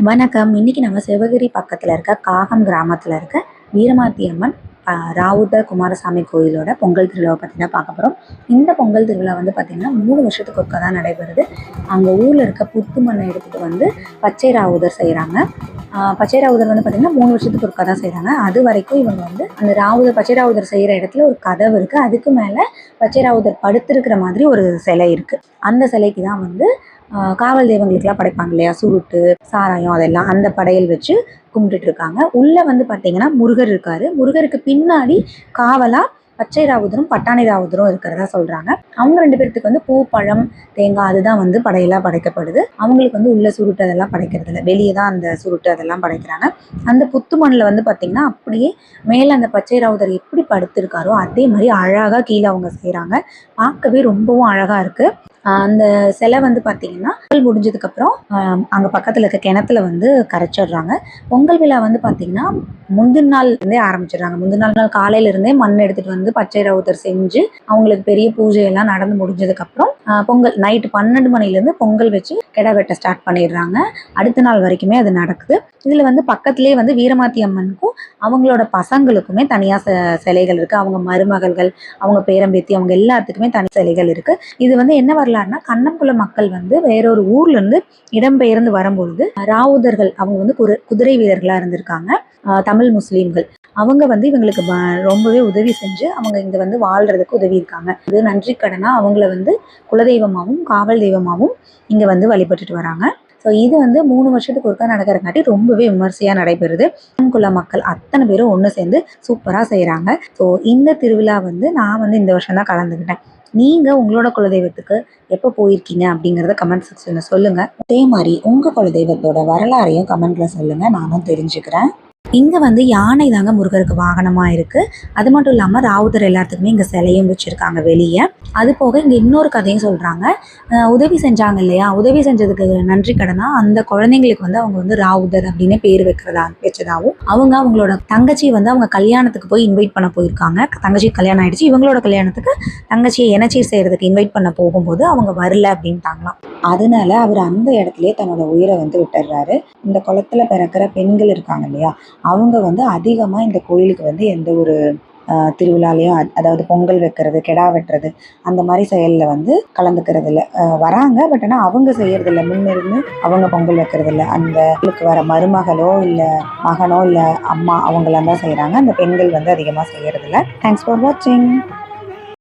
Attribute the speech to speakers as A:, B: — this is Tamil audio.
A: வணக்கம். இன்னைக்கு நம்ம சிவகிரி பக்கத்தில் இருக்க காகம் கிராமத்தில் இருக்க வீரமாத்தி அம்மன் ராவுத குமாரசாமி கோயிலோட பொங்கல் திருவிழாவை பற்றி தான் பார்க்க போகிறோம். இந்த பொங்கல் திருவிழா வந்து பார்த்திங்கன்னா 3 வருஷத்துக்கு ஒருக்கா தான் நடைபெறுது. அங்கே ஊரில் இருக்க புத்து மண்ணை எடுத்துகிட்டு வந்து பச்சை ராவுதர் செய்கிறாங்க. பச்சை ராவுதர் வந்து பார்த்திங்கன்னா 3 வருஷத்துக்கு ஒருக்கா தான் செய்கிறாங்க. அது வரைக்கும் இவங்க வந்து அந்த பச்சை ராவுதர் செய்கிற இடத்துல ஒரு கதவு இருக்குது. அதுக்கு மேலே பச்சை ராவுதர் படுத்திருக்கிற மாதிரி ஒரு சிலை இருக்குது. அந்த சிலைக்கு தான் வந்து காவல் தெய்வங்களுக்கெல்லாம் படைப்பாங்க இல்லையா, சுருட்டு சாராயம் அதெல்லாம், அந்த படையல் வச்சு கும்பிட்டுட்டு இருக்காங்க. உள்ளே வந்து பார்த்தீங்கன்னா முருகர் இருக்காரு. முருகருக்கு பின்னாடி காவலா பச்சை ராவுதரும் பட்டாணி ராவுதரும் இருக்கிறதா சொல்கிறாங்க. அவங்க 2 பேர்த்துக்கு வந்து பூ பழம் தேங்காய் அதுதான் வந்து படையெல்லாம் படைக்கப்படுது. அவங்களுக்கு வந்து உள்ள சுருட்டு அதெல்லாம் படைக்கிறது இல்லை, வெளியே தான் அந்த சுருட்டு அதெல்லாம் படைக்கிறாங்க. அந்த புத்து மண்ணில் வந்து பார்த்திங்கன்னா அப்படியே மேலே அந்த பச்சை ராவுதர் எப்படி படுத்திருக்காரோ அதே மாதிரி அழகாக கீழே அவங்க செய்கிறாங்க. பார்க்கவே ரொம்பவும் அழகாக இருக்குது. அந்த சிலை வந்து பார்த்திங்கன்னா பொங்கல் முடிஞ்சதுக்கப்புறம் அங்கே பக்கத்தில் இருக்க கிணத்துல வந்து கரைச்சிடுறாங்க. பொங்கல் விழா வந்து பார்த்திங்கன்னா முந்தின நாள் இருந்தே ஆரம்பிச்சிடுறாங்க. முந்தின நாள் காலையிலேருந்தே மண் எடுத்துகிட்டு வந்து பச்சை ராவுதர் செஞ்சு அவங்களுக்கு பெரிய பூஜையெல்லாம் நடந்து முடிஞ்சதுக்கப்புறம் பொங்கல் நைட்டு 12 மணிலேருந்து பொங்கல் வச்சு கிடா வெட்ட ஸ்டார்ட் பண்ணிடுறாங்க. அடுத்த நாள் வரைக்குமே அது நடக்குது. இதில் வந்து பக்கத்துலேயே வந்து வீரமாத்தி அம்மனுக்கும் அவங்களோட பசங்களுக்குமே தனியாக சிலைகள் இருக்குது. அவங்க மருமகள்கள், அவங்க பேரம்பேத்தி, அவங்க எல்லாத்துக்குமே தனி சிலைகள் இருக்குது. இது வந்து என்ன வரலாறுனா, கண்ணம்புல மக்கள் வந்து வேறொரு ஊர்லேருந்து இடம்பெயர்ந்து வரும்பொழுது ராவுதர்கள் அவங்க வந்து குதிரை வீரர்களாக இருந்திருக்காங்க. தமிழ் முஸ்லீம்கள் அவங்க வந்து இவங்களுக்கு ரொம்பவே உதவி செஞ்சு அவங்க இங்கே வந்து வாழ்கிறதுக்கு உதவி இருக்காங்க. இது நன்றி கடனாக அவங்கள வந்து குலதெய்வமாகவும் காவல் தெய்வமாகவும் இங்கே வந்து வழிபட்டுட்டு வராங்க. ஸோ இது வந்து 3 வருஷத்துக்கு ஒருக்கா நடக்கிறங்காட்டி ரொம்பவே விமர்சையாக நடைபெறுது. குல மக்கள் அத்தனை பேரும் ஒன்று சேர்ந்து சூப்பராக செய்கிறாங்க. ஸோ இந்த திருவிழா வந்து நான் வந்து இந்த வருஷம் தான் கலந்துக்கிட்டேன். நீங்கள் உங்களோட குலதெய்வத்துக்கு எப்போ போயிருக்கீங்க அப்படிங்கிறத கமெண்ட் செக்ஷனில் சொல்லுங்கள். அதே மாதிரி உங்கள் குலதெய்வத்தோட வரலாறையும் கமெண்ட்டில் சொல்லுங்கள், நானும் தெரிஞ்சுக்கிறேன். இங்கே வந்து யானை தாங்க முருகருக்கு வாகனமாக இருக்குது. அது மட்டும் இல்லாமல் ராவுதர் எல்லாத்துக்குமே இங்கே சிலையும் வச்சுருக்காங்க வெளியே. அது போக இங்கே இன்னொரு கதையும் சொல்கிறாங்க. உதவி செஞ்சாங்க இல்லையா, உதவி செஞ்சதுக்கு நன்றி கடனாக அந்த குழந்தைங்களுக்கு வந்து அவங்க வந்து ராவுதர் அப்படின்னு பேர் வச்சதாகவும் அவங்களோட தங்கச்சியை வந்து அவங்க கல்யாணத்துக்கு போய் இன்வைட் பண்ண போயிருக்காங்க. தங்கச்சி கல்யாணம் ஆகிடுச்சு. இவங்களோட கல்யாணத்துக்கு தங்கச்சியை இனச்சீர் செய்கிறதுக்கு இன்வைட் பண்ண போகும்போது அவங்க வரல அப்படின்ட்டாங்களாம். அதனால அவர் அந்த இடத்துலயே தன்னோட உயிரை வந்து விட்டுடுறாரு. இந்த குளத்துல பிறக்கிற பெண்கள் இருக்காங்க இல்லையா, அவங்க வந்து அதிகமாக இந்த கோயிலுக்கு வந்து எந்த ஒரு திருவிழாலையும் அதாவது பொங்கல் வைக்கிறது, கெடா வெட்டுறது அந்த மாதிரி செயலில் வந்து கலந்துக்கிறது இல்லை. வராங்க, பட் ஆனால் அவங்க செய்யறதில்ல, முன்னிருந்து அவங்க பொங்கல் வைக்கிறது இல்லை. அந்த வர மருமகளோ இல்லை மகனோ இல்லை அம்மா அவங்களாம் தான் செய்கிறாங்க. அந்த பெண்கள் வந்து அதிகமாக செய்யறதில்ல. தேங்க்ஸ் ஃபார் வாட்சிங்.